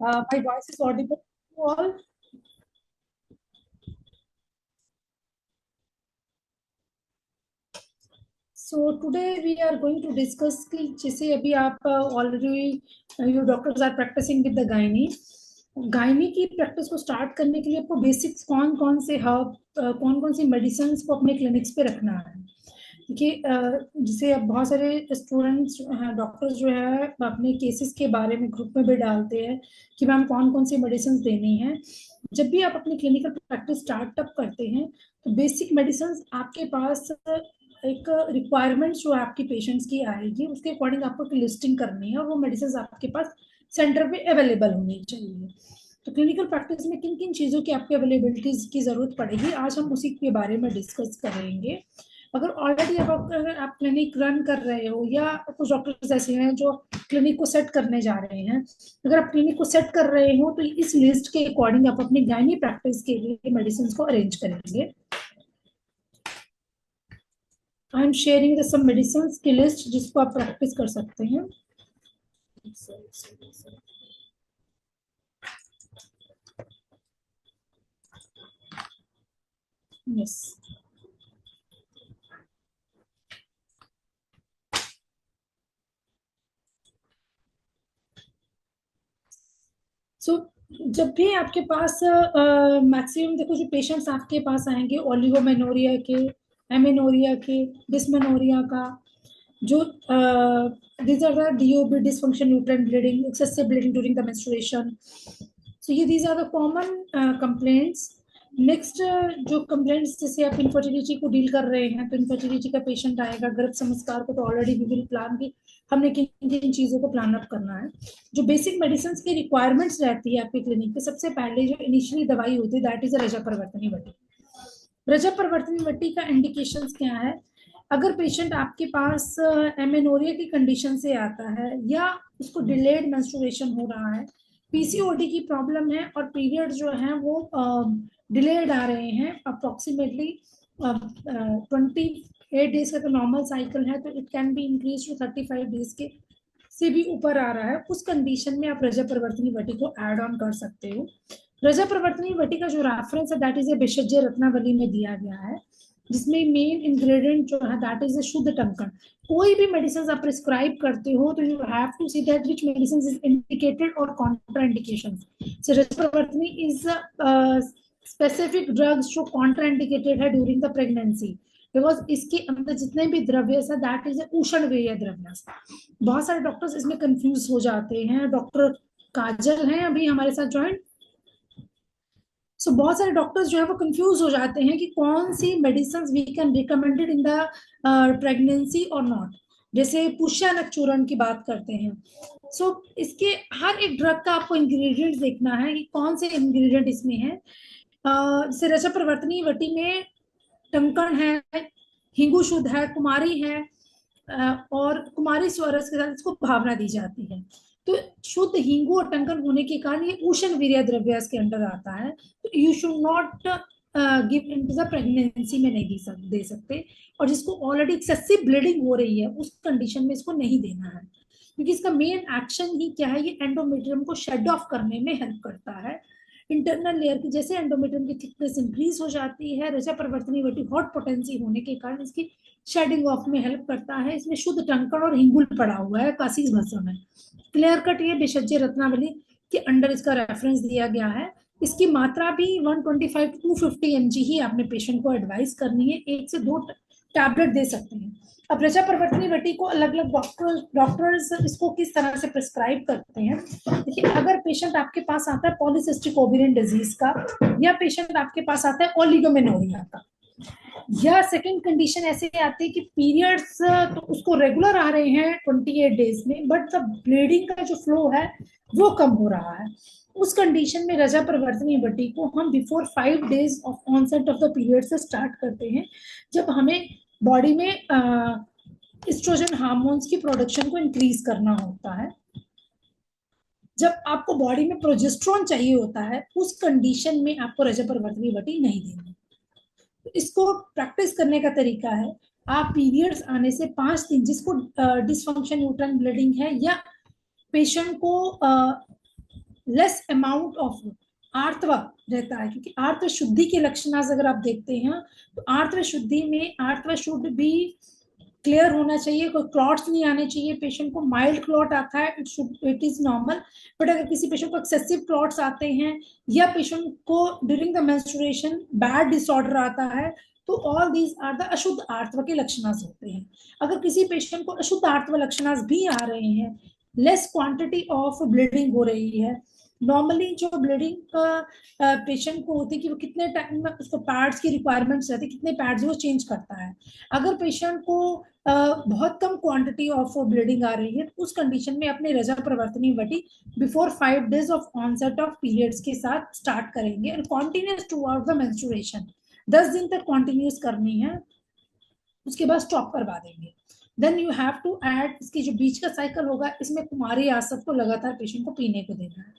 My voice is audible to all. So today we are going to discuss कि जैसे अभी आप already you doctors are practicing with the gynae की practice को start करने के लिए आपको बेसिक्स कौन कौन से हर्ब कौन कौन सी मेडिसिन को अपने क्लिनिक्स पे रखना है। देखिए जैसे अब बहुत सारे स्टूडेंट्स डॉक्टर्स जो है अपने केसेस के बारे में ग्रुप में भी डालते हैं कि मैम कौन कौन सी मेडिसिन देनी है। जब भी आप अपनी क्लिनिकल प्रैक्टिस स्टार्टअप करते हैं तो बेसिक मेडिसिन आपके पास एक रिक्वायरमेंट्स जो आपकी पेशेंट्स की आएगी उसके अकॉर्डिंग आपको लिस्टिंग करनी है और वो मेडिसिन आपके पास सेंटर पे अवेलेबल होनी चाहिए। तो क्लिनिकल प्रैक्टिस में किन किन चीज़ों की आपकी अवेलेबिलिटीज की जरूरत पड़ेगी आज हम उसी के बारे में डिस्कस करेंगे। अगर ऑलरेडी आप क्लिनिक रन कर रहे हो या कुछ डॉक्टर्स ऐसे हैं जो क्लिनिक को सेट करने जा रहे हैं, अगर आप क्लिनिक को सेट कर रहे हो तो इस लिस्ट के अकॉर्डिंग आप अपनी गायनी प्रैक्टिस के लिए मेडिसिन को अरेंज करेंगे। I am sharing the some medicine की लिस्ट जिसको आप प्रैक्टिस कर सकते हैं। यस सो जब भी आपके पास मैक्सिमम देखो जो पेशेंट्स आपके पास आएंगे ओलिगोमेनोरिया के, एमेनोरिया के, डिस्मेनोरिया का, जो these are the DOB dysfunction uterine bleeding, excessive bleeding during the menstruation. So ये these are the common complaints. Next जो कंप्लेंट्स जैसे आप इनफर्टिलिटी को डील कर रहे हैं तो इनफर्टिलिटी का पेशेंट आएगा, गर्भ संस्कार को तो ऑलरेडी वी विल प्लान की हमने किन किन चीजों को प्लान अप करना है। जो बेसिक मेडिसिन की रिक्वायरमेंट्स रहती है आपके क्लिनिक पे, सबसे पहले जो इनिशियली दवाई होती है दैट इज रजा परिवर्तनी वटी। रजा परिवर्तनी वटी का इंडिकेशंस क्या है? अगर पेशेंट आपके पास एमेनोरिया की कंडीशन से आता है या उसको डिलेड मेंस्ट्रुएशन हो रहा है, पीसीओडी की प्रॉब्लम है और पीरियड जो है वो डिलेड आ रहे हैं, अप्रोक्सीमेटली 28 डेज का तो नॉर्मल साइकिल है तो it can be increase to 35 days के से भी ऊपर आ रहा है, उस कंडीशन में आप रजा परिवर्तनी वटी को ऐड ऑन कर सकते हो। रजा परिवर्तनी वटी का जो रेफरेंस है दैट इज ए भिषज्य रत्नावली में दिया गया है, जिसमें मेन इंग्रेडिएंट जो है दैट इज ए शुद्ध टंकण। कोई भी मेडिसिन आप प्रिस्क्राइब करते हो तो you have to see that which medicine is indicated और कॉन्ट्राइंडिकेशंस। सो रजा परिवर्तनी इज स्पेसिफिक ड्रग्स जो कॉन्ट्राइंडिकेटेड है ड्यूरिंग द प्रेगनेंसी, बिकॉज इसके अंदर जितने भी द्रव्य है दैट इज उष्ण वीर्य द्रव्य। बहुत सारे डॉक्टर्स इसमें कंफ्यूज हो जाते हैं। डॉक्टर काजल हैं अभी हमारे साथ ज्वाइन, सो बहुत सारे डॉक्टर्स जो है वो कंफ्यूज हो जाते हैं कि कौन सी medicine we can recommended in the pregnancy और नॉट। जैसे पुष्यानक चूर्ण की बात करते हैं, सो इसके हर एक ड्रग का आपको इंग्रेडिएंट्स देखना है कि कौन से इंग्रेडिएंट इसमें है। जैसे रजा परिवर्तनी वटी में टंकण है, हिंगू शुद्ध है, कुमारी है और कुमारी स्वरस के साथ इसको भावना दी जाती है। तो शुद्ध हिंगू और टंकन होने के कारण ये उष्ण वीर्य द्रव्य के अंडर आता है, तो you should not give into the pregnancy में नहीं दे सकते। और जिसको ऑलरेडी एक्सेसिव ब्लीडिंग हो रही है उस कंडीशन में इसको नहीं देना है, क्योंकि इसका मेन एक्शन ही क्या है, ये एंडोमेट्रियम को शेड ऑफ करने में हेल्प करता है। इंटरनल लेयर की जैसे एंडोमेट्रियम की थिकनेस इंक्रीज हो जाती है, रजा परिवर्तनी वटी हॉट पोटेंसी होने के कारण इसकी शेडिंग ऑफ में हेल्प करता है। इसमें शुद्ध टंकण और हिंगुल पड़ा हुआ है, कासीस भस्म है। क्लियर कट ये भिषज्य रत्नावली के अंडर इसका रेफरेंस दिया गया है। इसकी मात्रा भी 125 टू 250 mg ही आपने पेशेंट को एडवाइस करनी है, 1 से 2 टैबलेट दे सकते हैं। अब रजा परिवर्तनी वटी को अलग अलग डॉक्टर्स इसको किस तरह से प्रिस्क्राइब करते हैं। देखिए अगर पेशेंट आपके पास आता है पॉलीसिस्टिक ओवेरियन डिजीज का, या पेशेंट आपके पास आता है ओलिगोमेनोरिया का, या सेकंड कंडीशन ऐसे आती है कि पीरियड्स तो उसको रेगुलर आ रहे हैं 28 डेज में बट द ब्लीडिंग का जो फ्लो है वो कम हो रहा है, उस कंडीशन में रजा परिवर्तनी वटी को हम before 5 days of onset of the period से स्टार्ट करते हैं, जब हमें बॉडी में एस्ट्रोजन हार्मोन्स की प्रोडक्शन को इंक्रीज करना होता है। जब आपको बॉडी में प्रोजेस्ट्रॉन चाहिए होता है उस कंडीशन में आपको रजा परिवर्तनी वटी नहीं देनी। इसको प्रैक्टिस करने का तरीका है, आप पीरियड्स आने से 5 दिन, जिसको डिसफंक्शन यूट्राइन ब्लीडिंग है या पेशेंट को लेस अमाउंट ऑफ आर्तव रहता है, क्योंकि आर्तव शुद्धि के लक्षण अगर आप देखते हैं तो आर्तव शुद्धि में आर्तव शुद्ध भी क्लियर होना चाहिए, कोई क्लॉट्स नहीं आने चाहिए। पेशेंट को माइल्ड क्लॉट आता है, इट इज नॉर्मल। बट अगर किसी पेशेंट को एक्सेसिव क्लॉट्स आते हैं या पेशेंट को during the menstruation bad disorder आता है, तो ऑल दीज आर द अशुद्ध आर्तव के लक्षण होते हैं। अगर किसी पेशेंट को अशुद्ध आर्तव लक्षण भी आ रहे हैं, लेस क्वांटिटी ऑफ ब्लीडिंग हो रही है, नॉर्मली जो ब्लीडिंग का पेशेंट को होती है कि वो कितने टाइम में उसको पैड्स की रिक्वायरमेंट्स रहती है, कितने पैड्स वो चेंज करता है। अगर पेशेंट को बहुत कम क्वांटिटी ऑफ ब्लीडिंग आ रही है, तो उस कंडीशन में अपने रजा प्रवर्तनी वटी before 5 days of onset of periods के साथ स्टार्ट करेंगे और continues to out the menstruation 10 दिन तक कॉन्टिन्यूस करनी है, उसके बाद स्टॉप करवा देंगे। Then you have to add, इसकी जो बीच का साइकिल होगा इसमें कुमारी आसत को लगातार पेशेंट को पीने को देना है।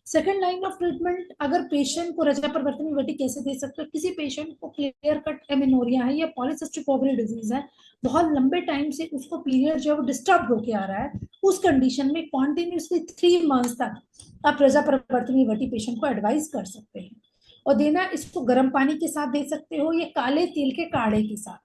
सेकेंड लाइन ऑफ ट्रीटमेंट, अगर पेशेंट को रजा प्रवर्तनी वटी कैसे दे सकते हो, किसी पेशेंट को क्लियर कट एमेनोरिया है या पॉलीसिस्टिक ओवरी डिजीज है, बहुत लंबे टाइम से उसको पीरियड जो है डिस्टर्ब होके आ रहा है, उस कंडीशन में कॉन्टिन्यूसली 3 months तक आप रजा प्रवर्तनी वटी पेशेंट को एडवाइस कर सकते हैं। और देना इसको गर्म पानी के साथ दे सकते हो या काले तिल के काढ़े के साथ।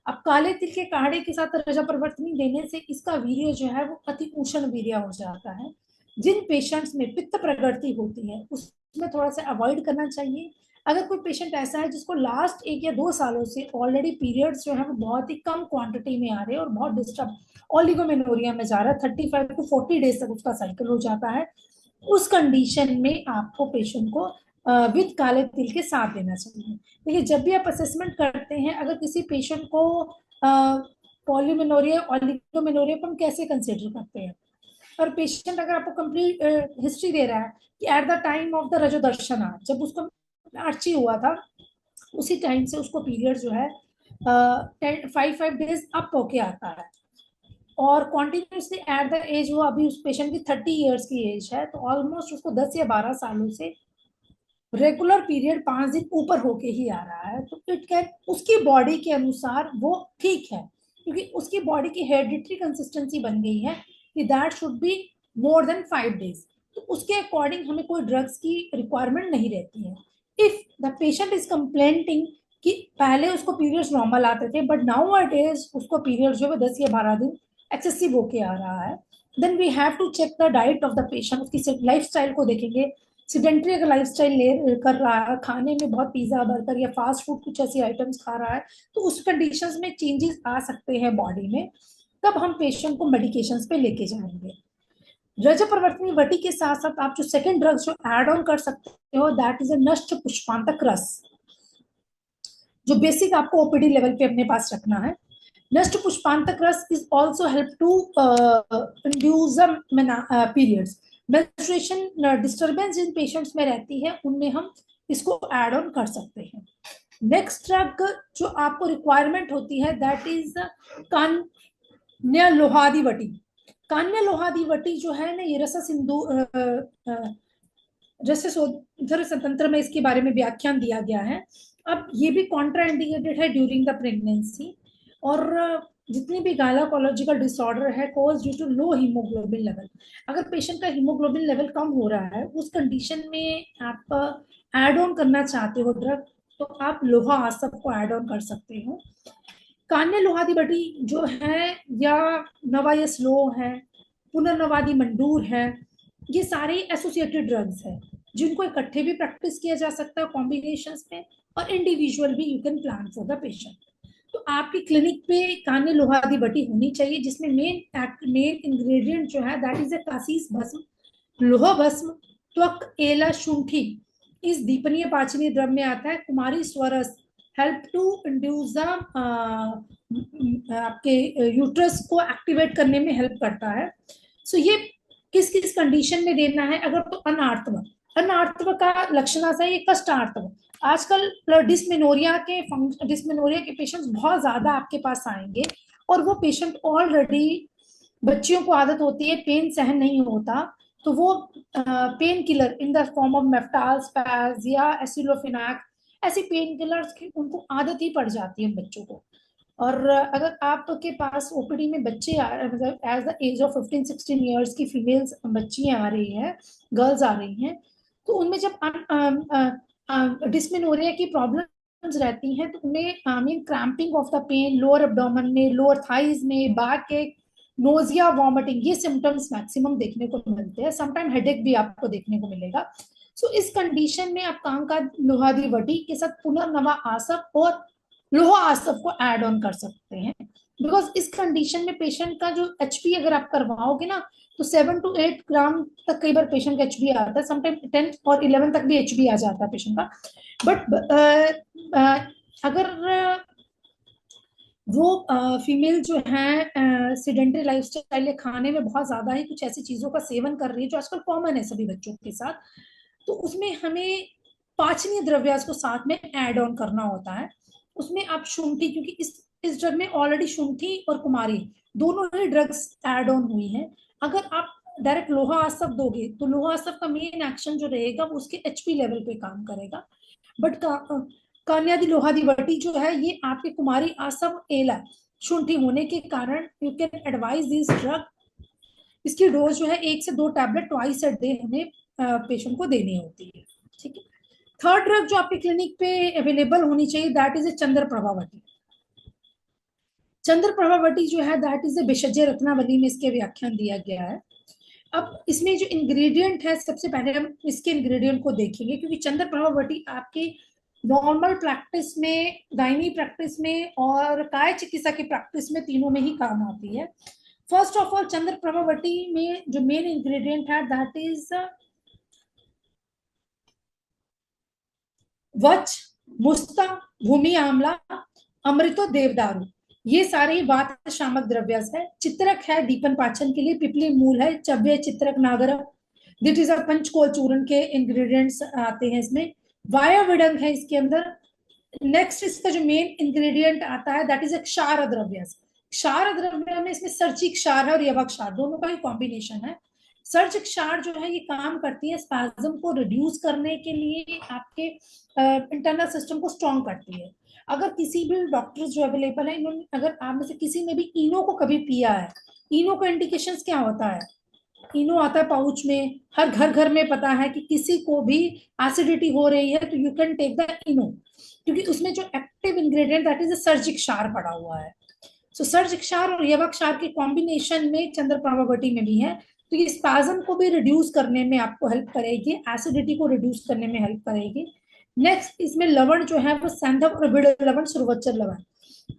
अब काले तिल के काढ़े के साथ रजा प्रवर्तनी देने से इसका वीर्य जो है वो अति उष्ण वीर्य हो जाता है। जिन पेशेंट्स में पित्त प्रगति होती है उसमें थोड़ा सा अवॉइड करना चाहिए। अगर कोई पेशेंट ऐसा है जिसको लास्ट 1 या 2 सालों से ऑलरेडी पीरियड्स जो है वो बहुत ही कम क्वांटिटी में आ रहे हैं और बहुत डिस्टर्ब ओलिगोमेनोरिया में जा रहा है, 35 to 40 days तक उसका साइकिल हो जाता है, उस कंडीशन में आपको पेशेंट को विद काले तिल के साथ देना चाहिए। देखिए, जब भी आप असेसमेंट करते हैं, अगर किसी पेशेंट को पॉलीमेनोरिया ओलिगोमेनोरिया को हम कैसे कंसिडर करते हैं, और पेशेंट अगर आपको कंप्लीट हिस्ट्री दे रहा है कि at the time of the रजोदर्शना, जब उसको अर्ची हुआ था उसी टाइम से उसको पीरियड जो है 5 days अप होके आता है, और कॉन्टिन्यूसली एट द एज, वो अभी उस पेशेंट की 30 years की एज है, तो ऑलमोस्ट उसको 10 या 12 सालों से रेगुलर पीरियड 5 दिन ऊपर होके ही आ रहा है, तो इट कैन, उसकी बॉडी के अनुसार वो ठीक है, क्योंकि उसकी बॉडी की हेरिडिटरी कंसिस्टेंसी बन गई है कि that should be more than 5 days, तो उसके अकॉर्डिंग हमें कोई ड्रग्स की रिक्वायरमेंट नहीं रहती है। इफ द पेशेंट इज कंप्लेंटिंग कि पहले उसको पीरियड्स नॉर्मल आते थे बट नाउ अ डेज उसको पीरियड्स जो है 10 या 12 दिन एक्सेसिव होके आ रहा है, then we have to check the diet of the patient, उसकी लाइफ स्टाइल को देखेंगे। सिडेंट्री अगर लाइफस्टाइल ले कर रहा है, खाने में बहुत पिज्जा बर्गर या फास्ट फूड कुछ ऐसी आइटम्स खा रहा है, तो उस कंडीशंस में चेंजेस आ सकते हैं बॉडी में, तब हम पेशेंट को मेडिकेशंस पे लेके जाएंगे। रज प्रवर्तनी वटी के साथ साथ आप जो सेकंड ड्रग्स जो ऐड ऑन कर सकते हो, दैट इज अ नष्ट पुष्पांतक रस, जो बेसिक आपको ओपीडी लेवल पे अपने पास रखना है। नष्ट पुष्पांतक रस is also help to induce periods, menstruation disturbance जिन पेशेंट्स में रहती है उनमें हम इसको ऐड ऑन कर सकते हैं। नेक्स्ट ड्रग जो आपको रिक्वायरमेंट होती है that is Kanye लोहादी Vati. Kanye लोहादी वटी जो है ना, ये रस सिंधु रसोधर स्वतंत्र में इसके बारे में व्याख्यान दिया गया है। अब ये भी कॉन्ट्राइंडिकेटेड है ड्यूरिंग द प्रेगनेंसी, और जितनी भी गायनाकोलॉजिकल डिसऑर्डर है cause due to low haemoglobin level, अगर पेशेंट का हीमोग्लोबिन लेवल कम हो रहा है उस कंडीशन में आप ऐड ऑन करना चाहते हो ड्रग, तो आप लोहा आसप को ऐड ऑन कर सकते हो। कान्य लोहादी बटी जो है, या नवायस्लो है, पुनर्नवादी मंडूर है, ये सारे एसोसिएटेड ड्रग्स हैं जिनको इकट्ठे भी प्रैक्टिस किया जा सकता है कॉम्बिनेशंस में, और इंडिविजुअल भी you can plan for the patient. तो आपकी क्लिनिक पे कान्य लोहादी बटी होनी चाहिए, जिसमें मेन इंग्रेडिएंट जो है दैट इज अ कासीस भस्म, लोहा भस्म, त्वक एला शुंठी इस दीपनीय पाचनीय द्रव्य में आता है। कुमारी स्वरस हेल्प टू इंड्यूस आपके यूट्रस को एक्टिवेट करने में हेल्प करता है। सो ये किस किस कंडीशन में देना है, अगर तो अनार्तव, अनार्तव का लक्षण आता है ये कष्टार्तव। आजकल डिस्मेनोरिया के पेशेंट्स बहुत ज्यादा आपके पास आएंगे, और वो पेशेंट ऑलरेडी, बच्चियों को आदत होती है पेन सहन नहीं होता, तो वो pain killer in the form of Meftal, स्पैज या एसिलोफिनाक, ऐसे पेन किलर्स की उनको आदत ही पड़ जाती है बच्चों को। और अगर आपके पास ओपीडी में बच्चे मतलब age the age of 15-16 years की फीमेल्स बच्चियां आ रही हैं, गर्ल्स आ रही हैं, तो उनमें जब डिस्मेनोरिया की प्रॉब्लम्स रहती हैं तो उन्हें I mean cramping of the pen lower abdomen में, लोअर थाइज में, बैक एक, नोजिया, वॉमिटिंग, ये सिम्टम्स मैक्सिमम देखने को मिलते हैं। समटाइम हेडेक भी आपको देखने को मिलेगा। सो इस कंडीशन में आप कांका लोहादी वटी के साथ पुनर्नवा आसव और लोहा आसव को ऐड ऑन कर सकते हैं। बिकॉज इस कंडीशन में पेशेंट का जो एचपी अगर आप करवाओगे ना, तो 7 to 8 ग्राम तक कई बार पेशेंट का एचबी आता है, समटाइम 10 और 11 तक भी एचबी आ जाता है पेशेंट का। बट अगर वो फीमेल जो है सीडेंटरी लाइफस्टाइल, खाने में बहुत ज्यादा ही कुछ ऐसी चीजों का सेवन कर रही है जो आजकल कॉमन है सभी बच्चों के साथ, तो उसमें हमें पाचनीय द्रव्य को साथ में ऐड ऑन करना होता है। उसमें आप शुंठी, क्योंकि इस ड्रग में ऑलरेडी शुंठी और कुमारी दोनों ही ड्रग्स ऐड ऑन हुई हैं। अगर आप डायरेक्ट लोहा आसव दोगे तो लोहा आसव का मेन एक्शन जो रहेगा वो उसके एचपी लेवल पे काम करेगा। बट कान्यादि लोहादी वटी जो है ये आपके कुमारी आसव एला शुंठी होने के कारण you can advise this drug. इसकी डोज जो है 1 से 2 टैबलेट ट्वाइस अ डे हमें पेशेंट को देनी होती है। ठीक है। थर्ड ड्रग जो आपके क्लिनिक पे अवेलेबल होनी चाहिए दैट इज ए चंद्र प्रभावती। चंद्र प्रभावती जो है दैट इज ए भिषज्य रत्नावली में इसके व्याख्यान दिया गया है। अब इसमें जो इंग्रेडिएंट है, सबसे पहले हम इसके इंग्रेडिएंट को देखेंगे, क्योंकि चंद्र प्रभावती आपकी नॉर्मल प्रैक्टिस में, गायनी प्रैक्टिस में और काय चिकित्सा की प्रैक्टिस में, तीनों में ही काम आती है। फर्स्ट ऑफ ऑल चंद्र प्रभावती में जो मेन इंग्रेडिएंट है दैट इज वच, मुस्ता, भूमि आमला, अमृतो, देवदारू, ये सारे वात शामक द्रव्य है। चित्रक है दीपन पाचन के लिए, पिपली मूल है, चव्य, चित्रक, नागर, दिट इज अ पंचकोल चूर्ण के इंग्रेडिएंट्स आते हैं इसमें। वायाविडंग है इसके अंदर। नेक्स्ट इसका जो मेन इंग्रेडिएंट आता है दैट इज एक क्षार द्रव्य। क्षार द्रव्य में इसमें सर्ची क्षार है और यवक क्षार, दोनों का ही कॉम्बिनेशन है। सर्च क्षार जो है ये काम करती है स्पैज्म को रिड्यूस करने के लिए, आपके इंटरनल सिस्टम को स्ट्रॉन्ग करती है। अगर किसी भी डॉक्टर्स जो अवेलेबल है, इन्होंने अगर आप में से किसी ने भी इनो को कभी पिया है, इनो का इंडिकेशंस क्या होता है? इनो आता है पाउच में, हर घर घर में पता है कि किसी को भी एसिडिटी हो रही है तो यू कैन टेक द इनो, क्योंकि उसमें जो एक्टिव इंग्रेडिएंट दैट इज सर्जिक क्षार पड़ा हुआ है। सो सर्जिक क्षार और यवक क्षार के कॉम्बिनेशन में चंद्र प्रभावती में भी है, तो ये स्पाज्म को भी रिड्यूस करने में आपको हेल्प करेगी, एसिडिटी को रिड्यूस करने में हेल्प करेगी। नेक्स्ट इसमें लवण जो है वो सैंधव और विड़ लवण, सुरवच्चर लवण,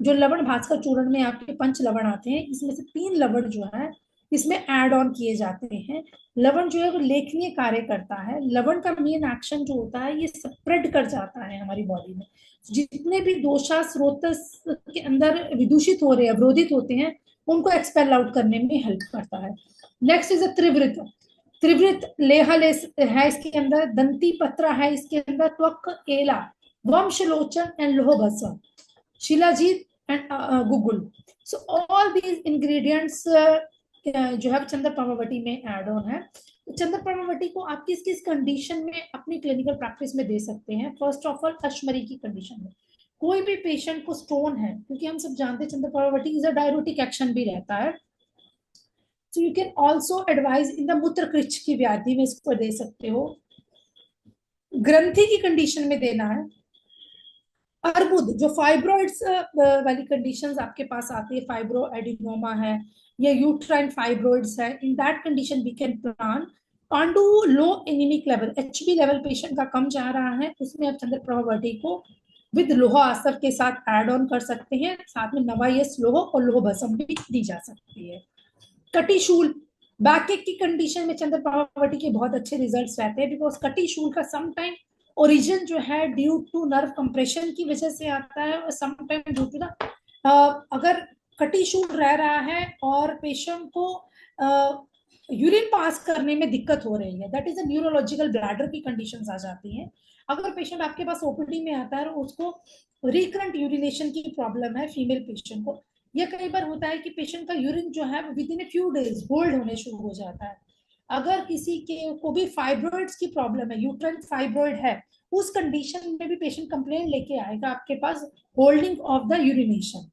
जो लवण भास्कर चूर्ण में आपके 5 लवण आते हैं, इसमें से 3 लवण जो है इसमें ऐड ऑन किए जाते हैं। लवण जो है वो लेखनीय कार्य करता है। लवण का मेन एक्शन जो होता है ये स्प्रेड कर जाता है हमारी बॉडी में, जितने भी दोषा स्रोत के अंदर विदूषित हो रहे हैं, अवरोधित होते हैं, उनको एक्सपेल आउट करने में हेल्प करता है। Next is a त्रिवृत। त्रिवृत लेहालेस है इसके अंदर, दंती पत्रा है इसके अंदर, त्वक, एला, वंशलोचन एंड लोहभस्म, शिलाजीत एंड गुगुल। सो ऑल दीज इंग्रेडिएंट्स जो है चंद्र प्रभावती में एड ऑन है। तो चंद्र प्रभावती को आप किस किस कंडीशन में अपनी क्लिनिकल प्रैक्टिस में दे सकते हैं? फर्स्ट ऑफ ऑल अश्मरी की कंडीशन में, कोई भी पेशेंट को स्टोन है, क्योंकि हम सब जानते हैं चंद्र प्रभावती इज अ डायरोटिक एक्शन भी रहता है, so you can also advise in the मूत्र कृच्छ की व्याधि में इसको दे सकते हो। ग्रंथि की कंडीशन में देना है। अर्बुद, जो फाइब्रॉइड्स वाली कंडीशंस आपके पास आती है, फाइब्रो एडिनोमा है या यूट्राइन फाइब्रॉइड्स है, in that condition we can plan. पांडु low anaemic level, Hb level patient का कम जा रहा है, उसमें आप चंद्र प्रभावती को विद लोहा आसव के साथ ऐड ऑन कर सकते हैं, साथ में नवायस लोह और लोह भस्म भी दी जा सकती है। कटिशूल, बैकएक की कंडीशन में चंद्र प्रभावती के बहुत अच्छे रिजल्ट्स रहते हैं, बिकॉज कटिशूल का सम टाइम ओरिजिन जो है ड्यू टू नर्व कंप्रेशन की वजह से आता है, और some time due to the अगर कटिशूल रह रहा है और पेशेंट को यूरिन पास करने में दिक्कत हो रही है, that is a neurological bladder की कंडीशंस आ जाती हैं। अगर पेशेंट आपके पास ओपीडी में आता है और उसको रिकरेंट यूरिनेशन की प्रॉब्लम है, फीमेल पेशेंट को, या कई बार होता है कि पेशेंट का यूरिन जो है with in a few days hold होने शुरू हो जाता है। अगर किसी के को भी फाइब्रॉइड्स की प्रॉब्लम है, यूट्राइन फाइब्रॉइड है, उस कंडीशन में भी पेशेंट कंप्लेन लेके आएगा आपके पास, holding of the urination.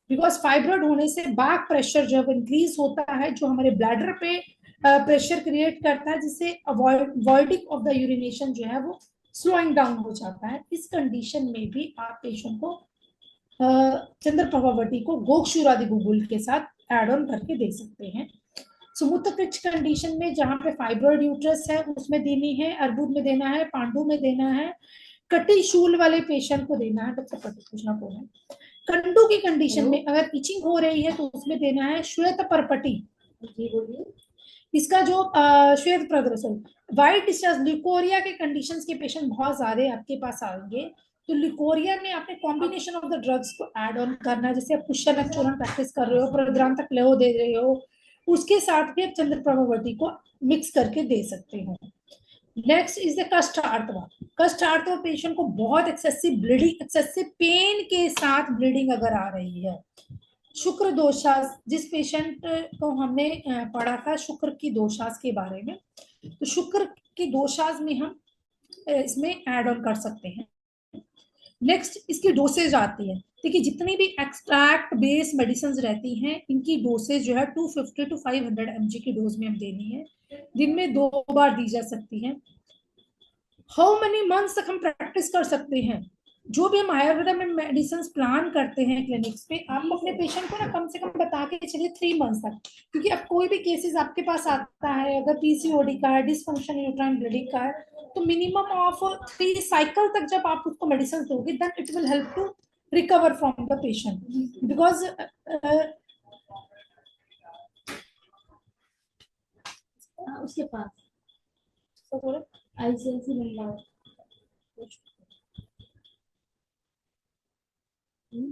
Because fibroid होने से बैक प्रेशर जब इंक्रीज होता है, जो हमारे ब्लैडर पे प्रेशर क्रिएट करता है, जिससे अवॉइडिंग ऑफ द यूरिनेशन जो है वो स्लोइंग डाउन हो जाता है। इस कंडीशन में भी आप पेशेंट को चंद्रप्रभावती को गोक्षुरादि गुगुल के साथ एड ऑन करके दे सकते हैं। सुमूत्रकृच कंडीशन में जहां पे फाइब्रॉइड यूट्रस है उसमें देनी है, अर्बुद में देना है, पांडु में देना है, कटी शूल वाले पेशेंट को देना है। डॉक्टर पति पूछना कौन है। कंडू की कंडीशन में अगर इचिंग हो रही है तो उसमें देना है श्वेत परपटी। जी बोलिए। इसका जो श्वेत प्रदर्शन व्हाइट डिस्चार्ज ल्यूकोरिया के कंडीशंस के पेशेंट बहुत सारे आपके पास आएंगे, तो ल्यूकोरिया में आपने कॉम्बिनेशन ऑफ द ड्रग्स को ऐड ऑन करना है। जैसे आप पुष्यनक चूर्ण प्रैक्टिस कर रहे हो, प्रद्रांतक लेहो दे रहे हो, उसके साथ भी आप चंद्रप्रभावती को मिक्स करके दे सकते हो। नेक्स्ट इज द कष्टार्थवा। कष्टार्थवा पेशेंट को बहुत एक्सेसिव ब्लीडिंग, एक्सेसिव पेन के साथ ब्लीडिंग अगर आ रही है। शुक्र दोषास, जिस पेशेंट को हमने पढ़ा था शुक्र की दोषास के बारे में, तो शुक्र की दोषास में हम इसमें ऐड ऑन कर सकते हैं। नेक्स्ट इसकी डोसेज आती है। देखिए जितनी भी एक्सट्रैक्ट बेस मेडिसिन रहती हैं, इनकी डोसेज जो है 250 to 500 mg की डोज में हम देनी है, दिन में 2 बार दी जा सकती है। हाउ मेनी मंथ्स तक हम प्रैक्टिस कर सकते हैं? जो भी हम आयुर्वेदा में मेडिसिन प्लान करते हैं क्लिनिक्स पे, आप अपने पेशेंट को ना कम से कम बता के चलिए 3 मंथ्स तक, क्योंकि अब कोई भी केसेस आपके पास आता है, अगर पीसीओडी का है, डिसफंक्शन यूट्राइन ब्लीडिंग का है, तो मिनिमम ऑफ 3 साइकिल तक जब आप उसको मेडिसिन दोगे, then it will help to recover from the patient. Because उसके पास आईसीआईसी मिल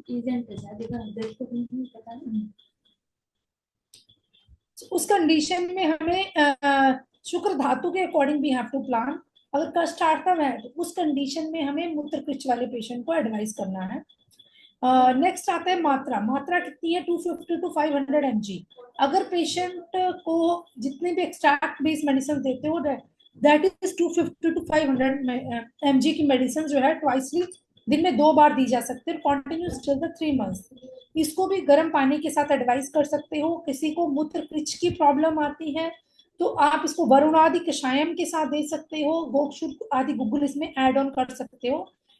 एजेंट है, पता नहीं। उस कंडीशन में हमें शुक्र धातु के अकॉर्डिंग भी हैव टू प्लान। अगर कष्टार्थम है तो उस कंडीशन में हमें मूत्रकृच वाले पेशेंट को एडवाइस करना है। नेक्स्ट आता है मात्रा। मात्रा कितनी है? 250 to 500 mg। अगर पेशेंट को जितने भी एक्सट्रैक्ट बेस्ड मेडिसिन देते हो, दैट इज 250 to 500 mg की मेडिसिन जो है ट्वाइसली दिन में 2 बार दी जा सकती है, कॉन्टिन्यूस टिल द 3 मंथ्स। इसको भी गर्म पानी के साथ एडवाइस कर सकते हो। किसी को मूत्रकृच की प्रॉब्लम आती है तो आप इसको वरुण आदि कषायम के साथ दे सकते हो, गोक्षुर आदि गुग्गुल इसमें एड ऑन कर सकते हो।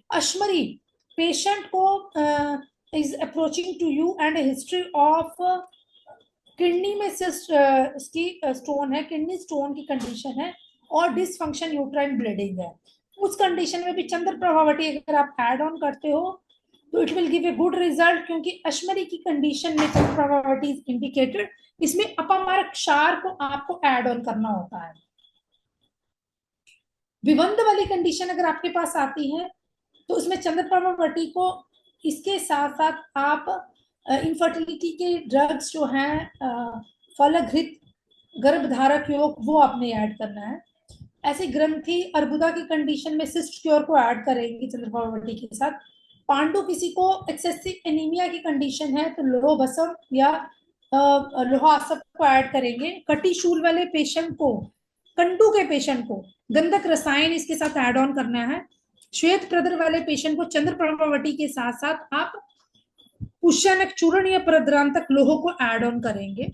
अश्मरी, पेशेंट को is approaching to you and history of kidney में उसकी स्टोन है, किडनी स्टोन की कंडीशन है और डिसफंक्शन यूट्राइन ब्लीडिंग है। उस कंडीशन में भी चंद्रप्रभावती अगर आप एड ऑन करते हो तो it will give a good result, क्योंकि अश्मरी की कंडीशन में चंद्रप्रभावती इज इंडिकेटेड। इसमें अपमारक क्षार को आपको एड ऑन करना होता है। विबंध वाली कंडीशन अगर आपके पास आती है तो उसमें चंद्रप्रभावती को इसके साथ साथ आप इनफर्टिलिटी के ड्रग्स जो हैं, फलघृत, गर्भधारक योग, वो आपने ऐड करना है। ऐसे ग्रंथि अर्बुदा की कंडीशन में सिस्ट क्योर को ऐड करेंगे चंद्रप्रभावती के साथ। पांडु, किसी को एक्सेसिव एनीमिया की कंडीशन है तो लोह भस्म या लोहा आसक को ऐड करेंगे। कटिशूल वाले पेशेंट को, कंडू के पेशेंट को गंधक रसायन इसके साथ ऐड ऑन करना है। श्वेत प्रदर वाले पेशेंट को चंद्रप्रभावती के साथ साथ आप पुष्यनक चूर्ण या प्रद्रांतक लोह को ऐड ऑन करेंगे।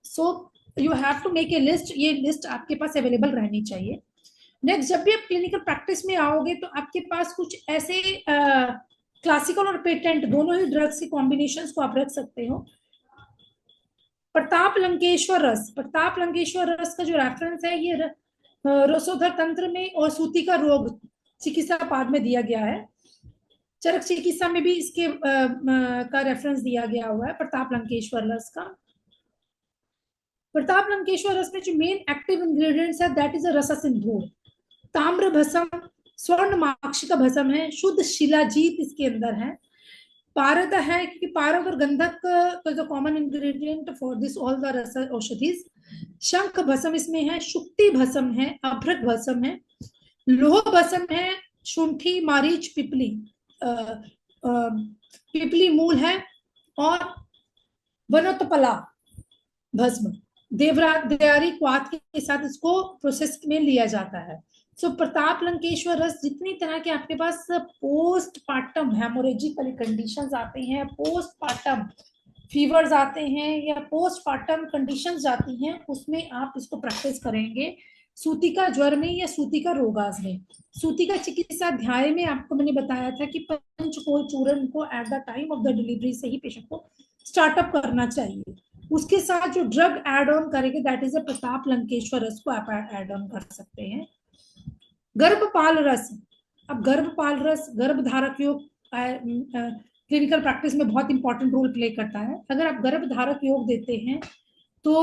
So you have to make a list. ये लिस्ट आपके पास अवेलेबल रहनी चाहिए। नेक्स्ट, जब भी आप क्लिनिकल प्रैक्टिस में आओगे तो आपके पास कुछ ऐसे क्लासिकल और पेटेंट दोनों ही ड्रग्स के कॉम्बिनेशंस को आप रख सकते हो। प्रताप लंकेश्वर रस, प्रताप लंकेश्वर रस का जो रेफरेंस है ये रसोधर तंत्र में और सूती का रोग चिकित्सा पाद में दिया गया है। चरक चिकित्सा में भी इसके का रेफरेंस दिया गया हुआ है प्रताप लंकेश्वर रस का। प्रताप लंकेश्वर रस में जो मेन एक्टिव इंग्रेडिएंट्स है दैट इज अ रसा सिंधूर। ताम्र भस्म, स्वर्ण माक्षिका भस्म है, शुद्ध शिलाजीत इसके अंदर है, पारद है क्योंकि पारद और गंधक का जो common ingredient for this all the रस औषधीज। शंख भस्म इसमें है, शुक्ति भस्म है, अभ्रक भस्म है, लोह भस्म है, शुंठी, मारीच, पिपली पिपली मूल है और वनोत्पला भस्म। देवरी क्वाथ के साथ इसको प्रोसेस में लिया जाता है। सो प्रताप लंकेश्वर रस, जितनी तरह के आपके पास पोस्ट पार्टम हेमोरेजिक वाली कंडीशंस आते हैं, पोस्ट पार्टम फीवर्स आते हैं या पोस्ट पार्टम कंडीशंस जाती हैं, उसमें आप इसको प्रैक्टिस करेंगे। सूतिका ज्वर में या सूतिका रोगास में, सूतिका चिकित्सा अध्याय में आपको मैंने बताया था कि पंचकोल चूर्ण को eight the time of the delivery से ही पेशेंट को स्टार्टअप करना चाहिए। उसके साथ जो ड्रग एड ऑन करेंगे that is a Pratap Lankeshwar रस को आप एड ऑन कर सकते हैं। गर्भपाल रस, अब गर्भपाल रस गर्भधारक योग क्लिनिकल प्रैक्टिस में बहुत इंपॉर्टेंट रोल प्ले करता है। अगर आप गर्भधारक योग देते हैं तो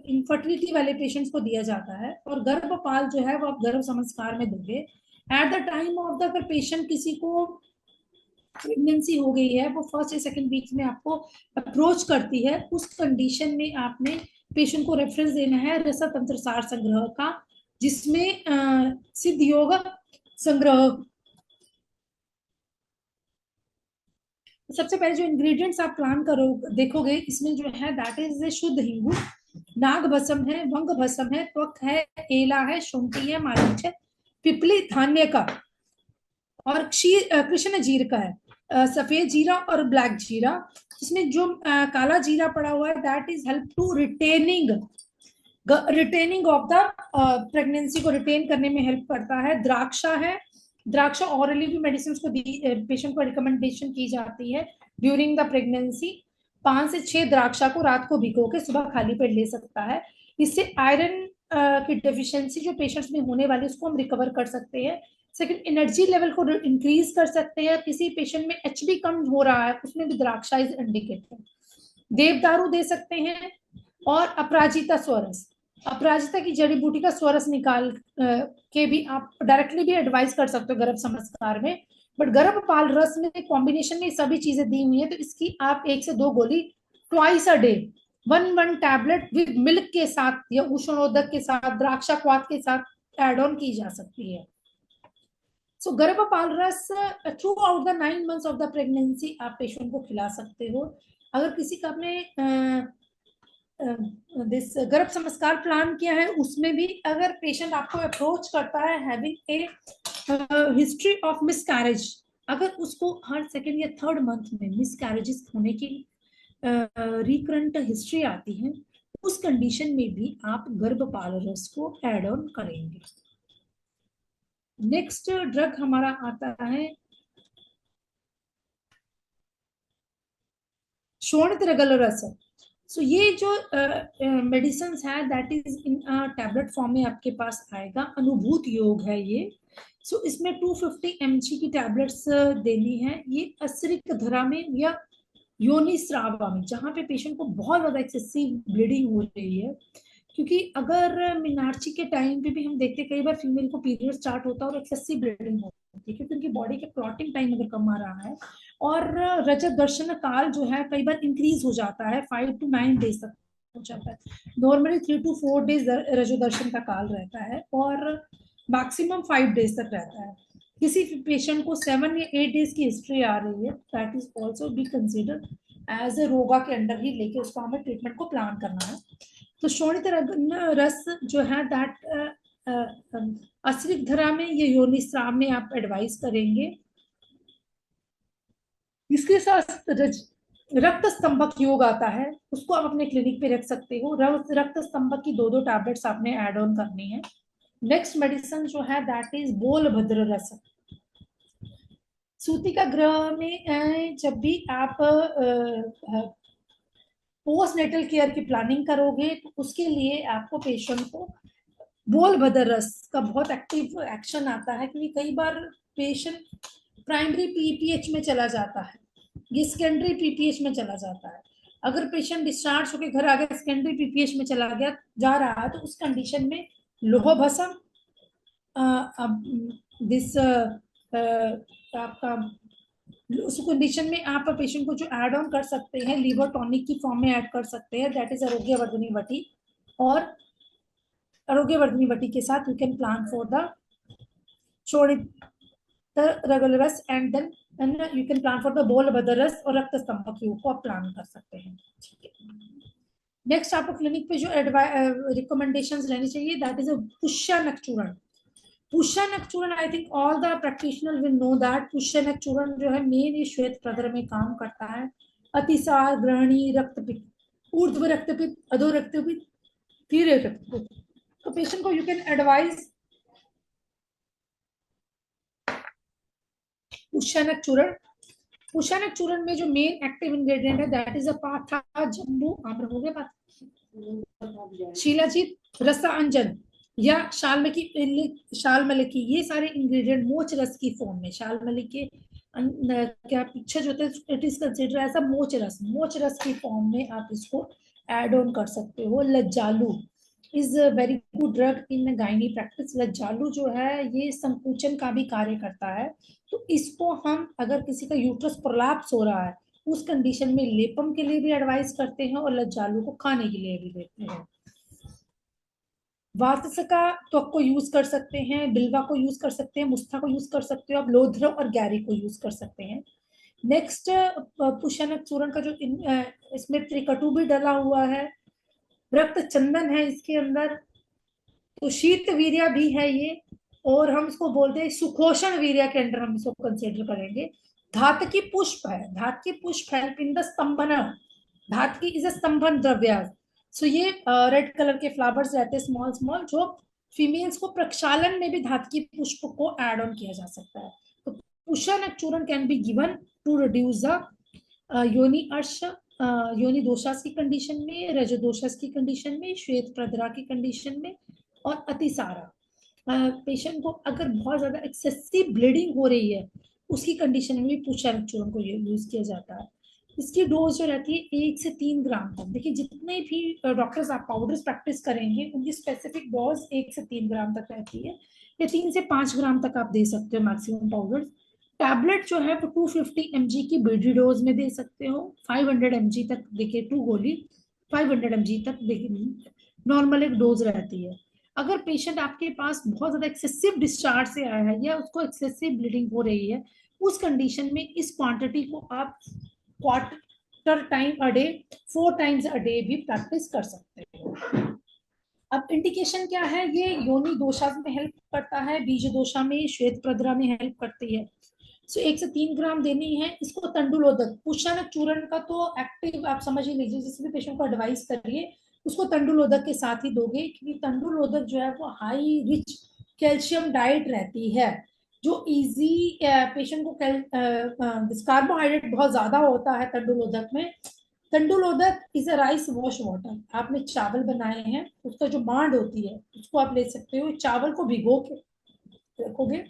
इनफर्टिलिटी वाले पेशेंट्स को दिया जाता है, और गर्भपाल जो है वो आप गर्भ संस्कार में दोगे eight the time of the, अगर पेशेंट किसी को प्रेगनेंसी हो गई है, वो फर्स्ट या सेकंड वीक में आपको अप्रोच करती है, उस कंडीशन में आपने पेशेंट को रेफरेंस देना है रसतंत्र सार संग्रह का, जिसमें सिद्ध योग संग्रह। सबसे पहले जो इंग्रेडिएंट्स आप प्लान करो देखोगे, इसमें जो है दैट इज शुद्ध हिंगू, नाग भस्म है, वंग भस्म है, त्वक है, एला है, शुंठी है, मारीच है, पिपली धान्य का, और कृष्ण जीर का है, सफेद जीरा और ब्लैक जीरा। इसमें जो काला जीरा पड़ा हुआ है that is help to retaining of the pregnancy को रिटेन करने में हेल्प करता है। द्राक्षा है, द्राक्षा ऑरली भी मेडिसिन को पेशेंट को रिकमेंडेशन की जाती है ड्यूरिंग द प्रेगनेंसी। 5 से 6 द्राक्षा को रात को भिगो के सुबह खाली पेट ले सकता है। इससे आयरन की डेफिशिएंसी जो पेशेंट्स में होने वाली उसको हम रिकवर कर सकते हैं। सेकंड, एनर्जी लेवल को इंक्रीज कर सकते हैं। किसी पेशेंट में एचबी कम हो रहा है उसमें भी द्राक्षा इज इंडिकेटेड। देवदारू दे सकते हैं, और अपराजिता स्वरस, अपराजिता की जड़ी बूटी का स्वरस निकाल के भी आप डायरेक्टली भी एडवाइस कर सकते हो गर्भ संस्कार में। बट गर्भपाल रस में कॉम्बिनेशन में सभी चीजें दी हुई है, तो इसकी आप 1 से 2 गोली twice a day 1 tablet with milk के साथ या उष्णोदक के साथ, द्राक्षा क्वाथ के साथ एड ऑन की जा सकती है। सो गर्भपाल रस through out the 9 months of the pregnancy आप पेशेंट को खिला सकते हो। अगर किसी का आपने दिस गर्भ संस्कार प्लान किया है, उसमें भी अगर पेशेंट आपको अप्रोच करता है having a history of miscarriage, अगर उसको हर सेकेंड या थर्ड मंथ में मिसकैरेजेस होने की रिकरेंट हिस्ट्री आती है, उस कंडीशन में भी आप गर्भपाल रस को एड ऑन करेंगे। नेक्स्ट ड्रग हमारा आता है शोणित रगल रस। सो ये जो मेडिसिन है that is in tablet form में आपके पास आएगा। अनुभूत योग है ये। सो इसमें 250 mg की टैबलेट्स देनी है। ये असिरिक धरा में या योनि स्रावा में, जहाँ पे पेशेंट को बहुत ज्यादा एक्सेसिव ब्लीडिंग हो रही है, क्योंकि अगर मिनार्ची के टाइम पे भी हम देखते हैं कई बार फीमेल को पीरियड स्टार्ट होता है और एक्सेसिव ब्लीडिंग होती है, क्योंकि उनकी बॉडी के क्लॉटिंग टाइम अगर कम आ रहा है, और रजत दर्शन काल जो है कई बार इंक्रीज हो जाता है, 5 to 9 डेज तक हो जाता है। नॉर्मली 3 to 4 डेज रजो दर्शन का काल रहता है, और मैक्सिमम 5 डेज तक रहता है। किसी पेशेंट को 7 या 8 डेज की हिस्ट्री आ रही है, that is also be considered as a रोगा के अंडर ही लेके उसको हमें ट्रीटमेंट को प्लान करना है। तो शोणित रस जो है दैट असिरिक धरा में या योनि स्राव में आप एडवाइस करेंगे। इसके साथ रक्त स्तंभक योग आता है, उसको आप अपने क्लिनिक पे रख सकते हो। रक्त स्तंभक की 2-2 टैबलेट्स आपने एड ऑन करनी है। नेक्स्ट मेडिसिन जो है दैट इज बोल भद्र रस। सूतिका ग्रह में जब भी आप पोस्ट नेटल केयर की प्लानिंग करोगे तो उसके लिए आपको पेशेंट को बोल भद्र रस का बहुत एक्टिव एक्शन आता है, क्योंकि कई बार पेशेंट प्राइमरी पीपीएच में चला जाता है, ये सेकेंडरी पीपीएच में चला जाता है। अगर पेशेंट डिस्चार्ज होकर घर आ गया सेकेंडरी पीपीएच में चला गया जा रहा है, तो उस कंडीशन में लोह भस्म दिस आपका उस कंडीशन में आप पेशेंट को जो ऐड ऑन कर सकते हैं लीवर टॉनिक की फॉर्म में ऐड कर सकते हैं, दैट इज आरोग्यवर्धिनी वटी। और आरोग्यवर्धिनी वटी के साथ you can plan for the शोणित रगल रस and then you can plan for the बोल भद्र रस और रक्त स्तंभक योग को आप प्लान कर सकते हैं। ठीक है, नेक्स्ट आपको क्लिनिक पे जो रिकमेंडेशंस लेनी चाहिए दैट इज अ पुष्या नक चूर्ण। पुष्यनक चूर्ण, I think all the practitioner will know that पुष्यनक चूर्ण जो है मेन ये श्वेत प्रद्र में काम करता है। अतिसार, ग्रहणी, रक्तपित्त, ऊर्ध्व रक्तपित्त, अधो रक्तपित्त, तीव्र रक्तपित्त। तो पेशेंट को यू कैन एडवाइज पुष्यनक चूर्ण। पुष्यनक चूर्ण में जो मेन एक्टिव इंग्रेडिएंट है दैट इज अ पाथा, जम्बू, आम्र हो गया पाथा, शिलाजीत, रसा अंजन या शालमली, ये सारे इंग्रेडिएंट मोच रस की फॉर्म में, शालमली के क्या पीछे जो होता है it is consider as a मोच रस की फॉर्म में आप इसको एड ऑन कर सकते हो। लज्जालू is a very good drug in gynae practice. लज्जालू जो है ये संकुचन का भी कार्य करता है, तो इसको हम अगर किसी का यूट्रस प्रोलैप्स हो रहा है उस कंडीशन में लेपम के लिए भी एडवाइस करते हैं और लज्जालू को खाने के लिए भी देते हैं। वातसका त्वक को यूज कर सकते हैं, बिल्वा को यूज कर सकते हैं, मुस्था को यूज कर सकते हो, आप लोध्र और गैरी को यूज कर सकते हैं। नेक्स्ट पुष्यनक चूर्ण का जो इसमें त्रिकटु भी डला हुआ है, रक्त चंदन है इसके अंदर, तो शीत वीर्य भी है ये, और हम इसको बोलते हैं सुखोषण वीर्य के अंडर हम इसको कंसिडर करेंगे। धातकी पुष्प है, धातकी पुष्प हेल्प इन द स्तंभन, धातकी इज अ स्तंभन द्रव्य। सो ये रेड कलर के फ्लावर्स रहते हैं स्मॉल स्मॉल, जो फीमेल्स को प्रक्षालन में भी धातकी पुष्प को ऐड ऑन किया जा सकता है। तो पुष्यनक चूर्ण can be given to reduce the योनि अर्श, योनि दोषास की कंडीशन में, रज दोषास की कंडीशन में, श्वेत प्रद्रा की कंडीशन में, और अतिसारा पेशेंट को अगर बहुत ज्यादा एक्सेसिव ब्लीडिंग हो रही है उसकी कंडीशन में भी पुष्यनक चूर्ण को यूज किया जाता है। इसकी डोज जो रहती है 1 से 3 ग्राम तक। देखिए जितने भी डॉक्टर्स आप पाउडर्स प्रैक्टिस करेंगे उनकी स्पेसिफिक डोज 1 से 3 ग्राम तक रहती है, या 3 से 5 ग्राम तक आप दे सकते हो मैक्सिमम पाउडर। टैबलेट जो है वो 250 mg की बीडी डोज में दे सकते हो, 500 mg तक, देखिए 2 गोली 500 mg तक देखिए नॉर्मल एक डोज रहती है। अगर पेशेंट आपके पास बहुत ज्यादा एक्सेसिव डिस्चार्ज से आया है या उसको एक्सेसिव ब्लीडिंग हो रही है, उस कंडीशन में इस क्वांटिटी को आप quarter time a day, 4 times a day भी प्रैक्टिस कर सकते हो। अब इंडिकेशन क्या है, ये योनि दोषा में हेल्प करता है, बीज दोषा में, श्वेत प्रद्रा में हेल्प करती है। सो 1 से 3 ग्राम देनी है इसको। तंडुलोदक, पुष्यनक चूर्ण का तो एक्टिव आप समझ ही लीजिए, जिस भी पेशेंट को एडवाइस करिए उसको तंडुलोदक के साथ ही दोगे, क्योंकि तंडुलोदक जो है वो हाई रिच कैल्शियम डाइट रहती है, जो इजी पेशेंट को कार्बोहाइड्रेट बहुत ज्यादा होता है तंडुलोदक में। तंडुलोदक is a rice wash water, आपने चावल बनाए हैं उसका जो मांड होती है उसको आप ले सकते हो, चावल को भिगो के रखोगे,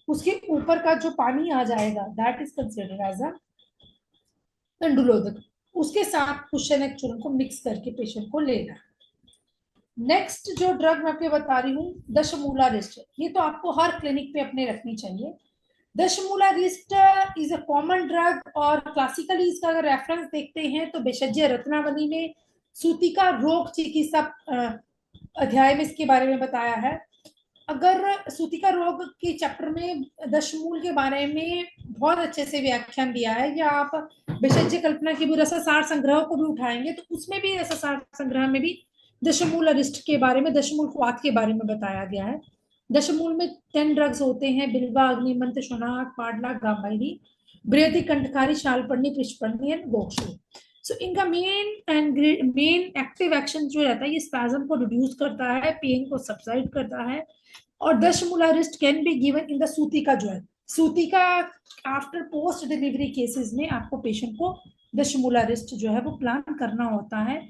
उसके ऊपर का जो पानी आ जाएगा that is considered as a तंडुलोदक। उसके साथ पुष्यनक चूर्ण को मिक्स करके पेशेंट को लेना। नेक्स्ट जो ड्रग मैं आपको बता रही हूँ दशमूला रिस्ट, ये तो आपको हर क्लिनिक पे अपने रखनी चाहिए। दशमूला रिस्ट इज अ कॉमन ड्रग, और क्लासिकली इसका अगर रेफरेंस देखते हैं तो भेषज रत्नावली में सूतिका रोग चिकित्सा अध्याय में इसके बारे में बताया है। अगर सूतिका रोग के चैप्टर में दशमूल के बारे में बहुत अच्छे से व्याख्यान दिया है, या आप भेषज कल्पना की भी रसासार संग्रह को भी उठाएंगे तो उसमें भी रसासार संग्रह में भी दशमूल अरिष्ट के बारे में, दशमूल क्वाथ के बारे में बताया गया है। दशमूल में 10 ड्रग्स होते हैं, बिल्वा, अग्निमंत्र, शनाक, पाडला, गांबाइरी, बृहति, कंठकारी, शालपर्णी, पृष्ठपर्णी एंड गोक्षु। सो इनका मेन एक्टिव एक्शन जो रहता है ये स्पैज्म को रिड्यूस करता है, पेन को सबसाइड करता है। और दशमूला रिस्ट can be given in the सूतिका ज्वाइन, सूतिका आफ्टर पोस्ट डिलीवरी केसेस में आपको पेशेंट को दशमूला रिस्ट जो है वो प्लान करना होता है।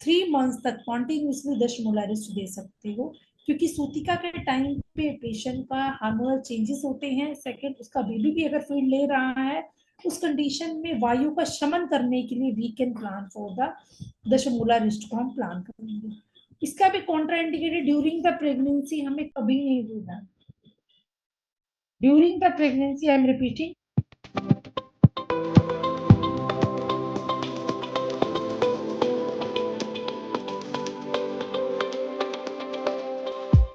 3 मंथ्स तक कॉन्टिन्यूसली दशमूला रिस्ट दे सकते हो, क्योंकि सूतिका के टाइम पे पेशेंट का हार्मोनल चेंजेस होते हैं। सेकेंड, उसका बेबी भी अगर फीड ले रहा है उस कंडीशन में वायु का शमन करने के लिए we can plan for the दशमूला रिस्ट को हम प्लान करेंगे। इसका भी contraindicated during the pregnancy हमें कभी नहीं देना। During the pregnancy I am repeating,